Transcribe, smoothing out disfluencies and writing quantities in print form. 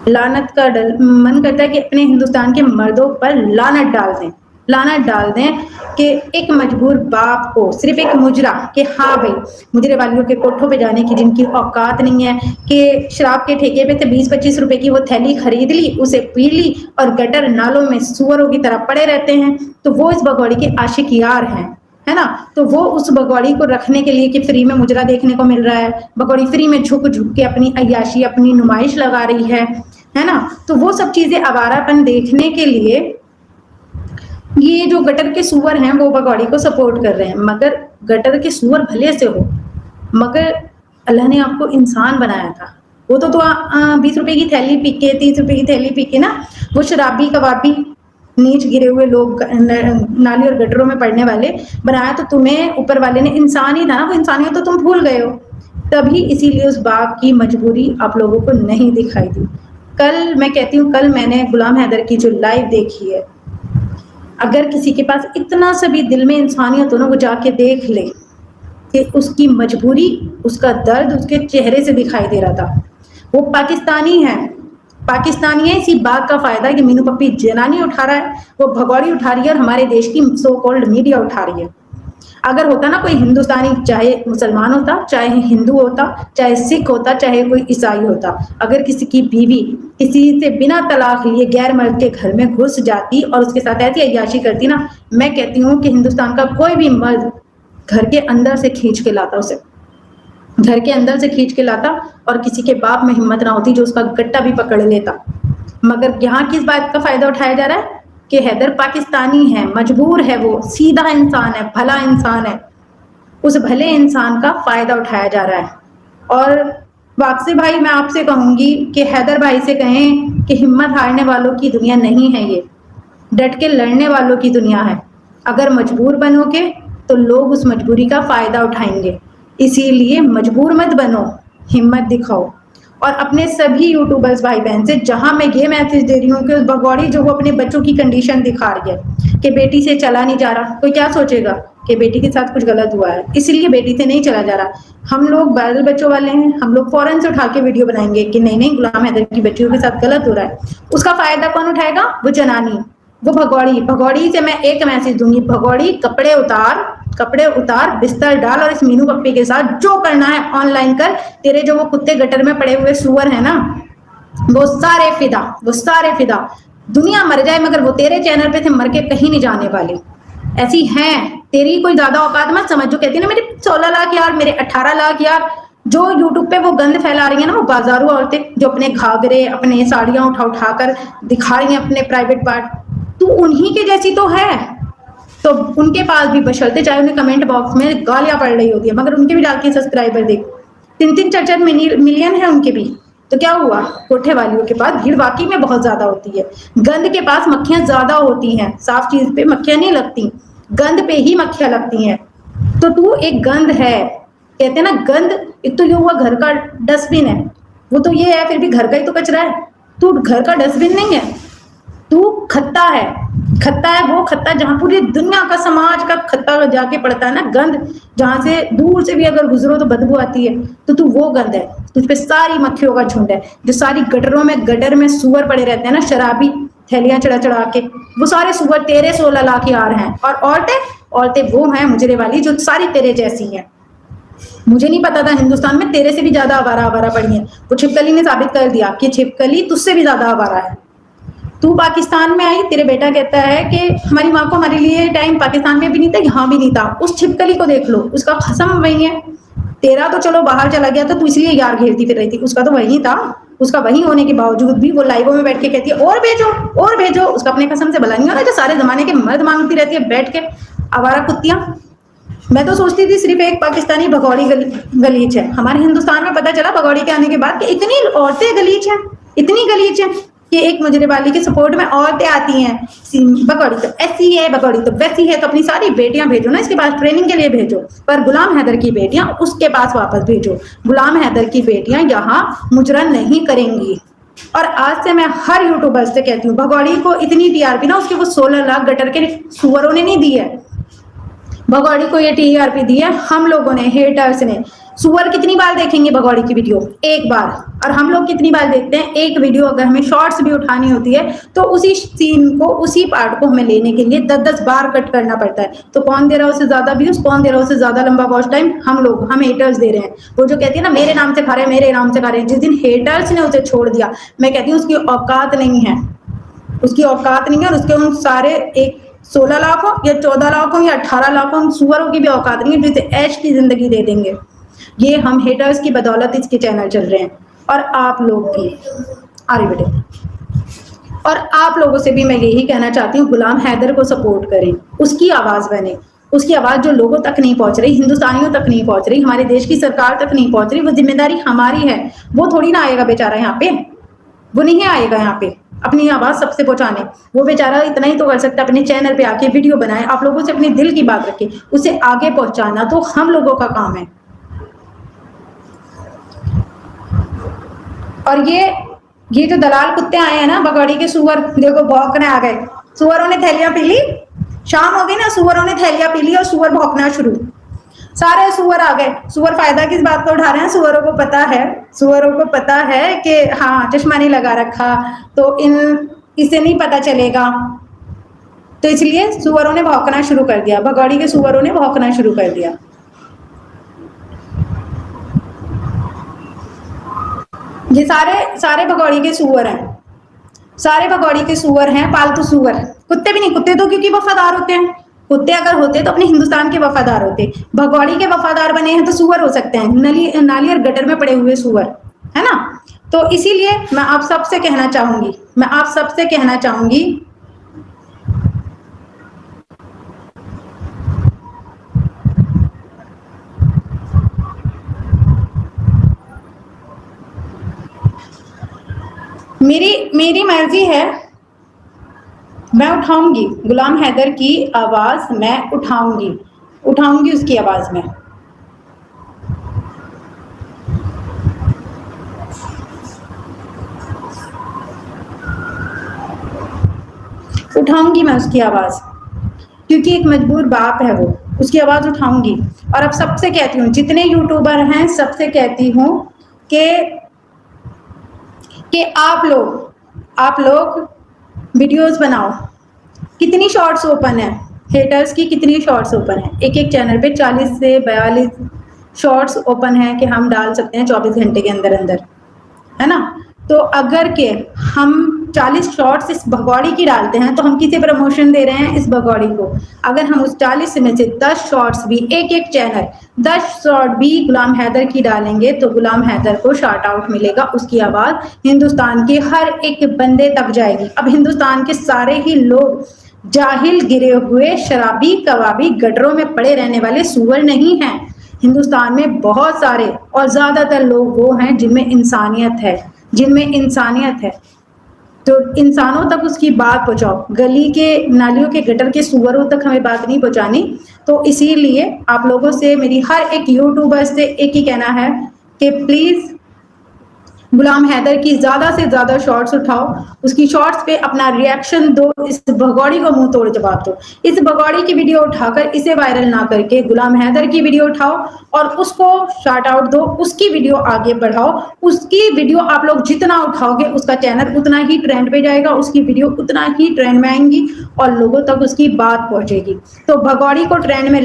लानत का मन करता है कि अपने हिंदुस्तान के मर्दों पर लानत डाल दें कि एक मजबूर बाप को सिर्फ एक मुजरा कि हाँ भाई, मुजरे वालियों के कोठों पे जाने की जिनकी औकात नहीं है, कि शराब के ठेके पे से 20-25 रुपए की वो थैली खरीद ली, उसे पी ली और गटर नालों में सुअरों की तरह पड़े रहते हैं, तो वो इस भगौड़ी के आशिक यार हैं, है ना। तो वो उस भगौड़ी को रखने के लिए कि फ्री में मुजरा देखने को मिल रहा है, भगौड़ी फ्री में झुक झुक के अपनी अय्याशी, अपनी नुमाइश लगा रही है ना। तो वो सब चीजें आवारापन देखने के लिए ये जो गटर के सुअर हैं वो भगौड़ी को सपोर्ट कर रहे हैं। मगर गटर के सुअर भले से हो, मगर अल्लाह ने आपको इंसान बनाया था। वो तो 20 रुपए की थैली पी के, 30 रुपए की थैली पी के ना, वो शराबी कबाबी नीच गिरे हुए लोग नाली और गटरों में पड़ने वाले बनाया तो तुम्हें ऊपर वाले ने इंसान ही था ना, वो इंसानियत तो तुम भूल गए हो। तभी इसीलिए उस बाप की मजबूरी आप लोगों को नहीं दिखाई दी। कल मैं कहती हूँ, कल मैंने गुलाम हैदर की जो लाइव देखी है, अगर किसी के पास इतना सा भी दिल में इंसानियत हो ना, वो जाके देख ले कि उसकी मजबूरी, उसका दर्द उसके चेहरे से दिखाई दे रहा था। वो पाकिस्तानी है, पाकिस्तानी है, इसी बात का फायदा कि मीनू पप्पी जनानी उठा रहा है, वो भगौड़ी उठा रही है और हमारे देश की सो कॉल्ड मीडिया उठा रही है। अगर होता ना कोई हिंदुस्तानी, चाहे मुसलमान होता, चाहे हिंदू होता, चाहे सिख होता, चाहे कोई ईसाई होता, अगर किसी की बीवी किसी से बिना तलाक लिए गैर मर्द के घर में घुस जाती और उसके साथ ऐसी अय्याशी करती ना, मैं कहती हूँ कि हिंदुस्तान का कोई भी मर्द घर के अंदर से खींच के लाता, उसे घर के अंदर से खींच के लाता, और किसी के बाप में हिम्मत ना होती जो उसका गट्टा भी पकड़ लेता। मगर यहाँ किस बात का फायदा उठाया जा रहा है कि हैदर पाकिस्तानी है, मजबूर है, वो सीधा इंसान है, भला इंसान है, उस भले इंसान का फायदा उठाया जा रहा है। और वापसी भाई मैं आपसे कहूंगी कि हैदर भाई से कहें कि हिम्मत हारने वालों की दुनिया नहीं है ये, डट के लड़ने वालों की दुनिया है। अगर मजबूर बनोगे तो लोग उस मजबूरी का फायदा उठाएंगे, इसीलिए मजबूर मत बनो, हिम्मत दिखाओ। और अपने सभी यूट्यूबर्स भाई बहन से जहां मैं ये मैसेज दे रही हूँ कि उस भगौड़ी जो वो अपने बच्चों की कंडीशन दिखा रही है कि बेटी से चला नहीं जा रहा, कोई क्या सोचेगा कि बेटी के साथ कुछ गलत हुआ है इसलिए बेटी से नहीं चला जा रहा। हम लोग बाल बच्चों वाले हैं, हम लोग फौरन से उठा के वीडियो बनाएंगे कि नहीं नहीं गुलाम हैदर की बच्चियों के साथ गलत हो रहा है। उसका फायदा कौन उठाएगा? वो जनानी, वो भगौड़ी। भगौड़ी से मैं एक मैसेज दूंगी, भगौड़ी कपड़े उतार, बिस्तर डाल और इस मीनू पप्पी के साथ जो करना है ऑनलाइन कर। तेरे जो वो कुत्ते गटर में पड़े हुए सुअर है ना, वो सारे फिदा। दुनिया मर जाए मगर वो तेरे चैनल पे से मर के कहीं नहीं जाने वाले। ऐसी हैं, तेरी कोई ज्यादा औकात मत समझ। जो कहती है ना मेरे 16 लाख यार, मेरे 18 लाख यार, जो यूट्यूब पे वो गंद फैला रही है ना, वो बाजारू औरतें जो अपने घाघरे, अपने साड़ियां उठा कर दिखा रही हैं अपने प्राइवेट पार्ट, तू उन्हीं के जैसी तो है। तो उनके पास भी बशर्ते चाहे उन्हें कमेंट बॉक्स में गालियां पड़ रही होती है, मगर उनके भी डाल के सब्सक्राइबर देख, 3-3 4-4 मिलियन है उनके भी। तो क्या हुआ? कोठे वालियों के पास भीड़ वाकई में बहुत ज्यादा होती है, गंद के पास मक्खियां ज्यादा होती हैं, साफ चीज पे मक्खियां नहीं लगती, गंद पे ही मक्खियां लगती हैं। तो तू एक गंद है, कहते हैं ना गंद, एक तो ये हुआ घर का डस्टबिन है, वो तो ये है फिर भी घर का ही तो कचरा है, तू घर का डस्टबिन नहीं है, तू खत्ता है वो खत्ता जहां पूरी दुनिया का, समाज का खत्ता जाके पड़ता है ना, गंद जहां से दूर से भी अगर गुजरो तो बदबू आती है, तो तू वो गंद है। तुझ पे सारी मक्खियों का झुंड है, जो सारी गटर में सुअर पड़े रहते हैं ना, शराबी थैलियां चढ़ा के, वो सारे सुअर तेरे 16 लाख यार हैं। और औरतें वो हैं मुजरे वाली जो सारी तेरे जैसी हैं। मुझे नहीं पता था हिंदुस्तान में तेरे से भी ज्यादा आवारा पड़ी है, वो छिपकली ने साबित कर दिया कि छिपकली तुझसे भी ज्यादा आवारा है। तू पाकिस्तान में आई, तेरे बेटा कहता है कि हमारी माँ को हमारे लिए टाइम पाकिस्तान में भी नहीं था, यहाँ भी नहीं था। उस छिपकली को देख लो, उसका खसम वही है। तेरा तो चलो बाहर चला गया था, तू इसलिए यार घेरती फिर रही थी, उसका तो वही था। उसका वही होने के बावजूद भी वो लाइवों में बैठ के कहती है और भेजो। उसका अपने कसम से भला नहीं हो रहा जो सारे जमाने के मर्द मांगती रहती है बैठ के, आवारा कुत्तियां। मैं तो सोचती थी सिर्फ एक पाकिस्तानी भगौड़ी गलीच है, हमारे हिंदुस्तान में पता चला भगौड़ी के आने के बाद कि इतनी औरतें गलीच हैं, इतनी गलीच हैं कि एक मुजरे वाली के सपोर्ट में औरतें आती हैं। भगौड़ी तो ऐसी है, भगौड़ी तो वैसी है, तो अपनी सारी बेटियां भेजो ना इसके पास, ट्रेनिंग के लिए भेजो, पर गुलाम हैदर की बेटियां उसके पास वापस भेजो। गुलाम हैदर की बेटियां यहाँ मुजरन नहीं करेंगी। और आज से मैं हर यूट्यूबर से कहती हूँ, भगौड़ी को इतनी टीआरपी ना उसके वो 16 लाख गटर के सुअरों ने नहीं दी है, भगौड़ी को ये टीआरपी दी है हम लोगों ने, हेटर्स ने। सुअर कितनी बार देखेंगे भगौड़ी की वीडियो? एक बार। और हम लोग कितनी बार देखते हैं? एक वीडियो अगर हमें शॉर्ट्स भी उठानी होती है तो उसी सीन को, उसी पार्ट को हमें लेने के लिए 10-10 बार कट करना पड़ता है। तो कौन दे रहा है उससे ज्यादा व्यूज, कौन दे रहा है उससे ज्यादा लंबा वॉच टाइम? हम लोग, हम हेटर्स दे रहे हैं। वो जो कहती है ना मेरे नाम से खा रहे हैं, मेरे नाम से खा रहे हैं, जिस दिन हेटर्स ने उसे छोड़ दिया, मैं कहती हूँ उसकी औकात नहीं है, उसकी औकात नहीं है। और उसके उन सारे एक 16 लाख हो या 14 लाख हो या 18 लाख हो, सुअरों की भी औकात नहीं है जो इसे ऐश की जिंदगी दे देंगे। ये हम हेटर्स की बदौलत इसके चैनल चल रहे हैं। और आप लोग भी आगे बढ़े। और आप लोगों से भी मैं यही कहना चाहती हूँ, गुलाम हैदर को सपोर्ट करें, उसकी आवाज बने। उसकी आवाज जो लोगों तक नहीं पहुंच रही, हिंदुस्तानियों तक नहीं पहुंच रही, हमारे देश की सरकार तक नहीं पहुंच रही, वो जिम्मेदारी हमारी है। वो थोड़ी ना आएगा बेचारा यहाँ पे, वो नहीं आएगा यहाँ पे अपनी आवाज सबसे पहुंचाने। वो बेचारा इतना ही तो कर सकता है, अपने चैनल पे आके वीडियो बनाए, आप लोगों से अपने दिल की बात रखे, उसे आगे पहुंचाना तो हम लोगों का काम है। और ये जो दलाल कुत्ते आए हैं ना, भगौड़ी के सुअर, देखो भौंकने आ गए। सुअरों ने थैलियां पी ली, शाम हो गई ना, सुअरों ने थैलियां पी ली और सुअर भौंकना शुरू। सारे सुअर आ गए। सुअर फायदा किस बात का उठा रहे हैं? सुअरों को पता है, सुअरों को पता है कि हाँ चश्मा नहीं लगा रखा तो इसे नहीं पता चलेगा, तो इसलिए सुअरों ने भौंकना शुरू कर दिया, भगौड़ी के सुअरों ने भौंकना शुरू कर दिया। ये सारे भगौड़ी के सुअर हैं, सारे भगौड़ी के सुअर हैं, पालतू सुअर। कुत्ते भी नहीं, कुत्ते तो क्योंकि वफादार होते हैं, कुत्ते अगर होते तो अपने हिंदुस्तान के वफादार होते। भगौड़ी के वफादार बने हैं तो सुअर हो सकते हैं, नाली और गटर में पड़े हुए सुअर, है ना। तो इसीलिए मैं आप सबसे कहना चाहूंगी, मैं आप सबसे कहना चाहूंगी मेरी मर्जी है, मैं उठाऊंगी गुलाम हैदर की आवाज, मैं उठाऊंगी उसकी आवाज में। उठाऊंगी मैं उसकी आवाज, क्योंकि एक मजबूर बाप है वो, उसकी आवाज उठाऊंगी। और अब सबसे कहती हूँ, जितने यूट्यूबर हैं सबसे कहती हूँ कि आप लोग वीडियोस बनाओ। कितनी शॉर्ट्स ओपन है, हेटर्स की कितनी शॉर्ट्स ओपन है, एक चैनल पे 40 से 42 शॉर्ट्स ओपन है कि हम डाल सकते हैं 24 घंटे के अंदर अंदर, है ना। तो अगर के हम 40 शॉर्ट्स इस भगौड़ी की डालते हैं तो हम किसे प्रमोशन दे रहे हैं? इस भगौड़ी को। अगर हम उस 40 में से 10 शॉर्ट्स भी, एक चैनल 10 शॉर्ट भी गुलाम हैदर की डालेंगे तो गुलाम हैदर को शार्ट आउट मिलेगा, उसकी आवाज हिंदुस्तान के हर एक बंदे तक जाएगी। अब हिंदुस्तान के सारे ही लोग जाहिल, गिरे हुए, शराबी, कबाबी, गटरों में पड़े रहने वाले सुअर नहीं हैं। हिंदुस्तान में बहुत सारे और ज्यादातर लोग वो हैं जिनमें इंसानियत है, तो इंसानों तक उसकी बात पहुंचाओ। गली के, नालियों के, गटर के सुअरों तक हमें बात नहीं पहुंचानी। तो इसीलिए आप लोगों से, मेरी हर एक यूट्यूबर से एक ही कहना है कि प्लीज गुलाम हैदर की ज्यादा से ज्यादा शॉर्ट्स उठाओ, उसकी शॉर्ट्स पे अपना रिएक्शन दो, इस भगौड़ी को मुंह तोड़ जवाब दो। इस भगौड़ी की वीडियो उठाकर इसे वायरल ना करके गुलाम हैदर की वीडियो उठाओ और उसको शार्ट आउट दो, उसकी वीडियो आगे बढ़ाओ। उसकी वीडियो आप लोग जितना उठाओगे उसका चैनल उतना ही ट्रेंड पे जाएगा, उसकी वीडियो उतना ही ट्रेंड में आएंगी और लोगों तक उसकी बात पहुंचेगी। तो भगौड़ी को ट्रेंड में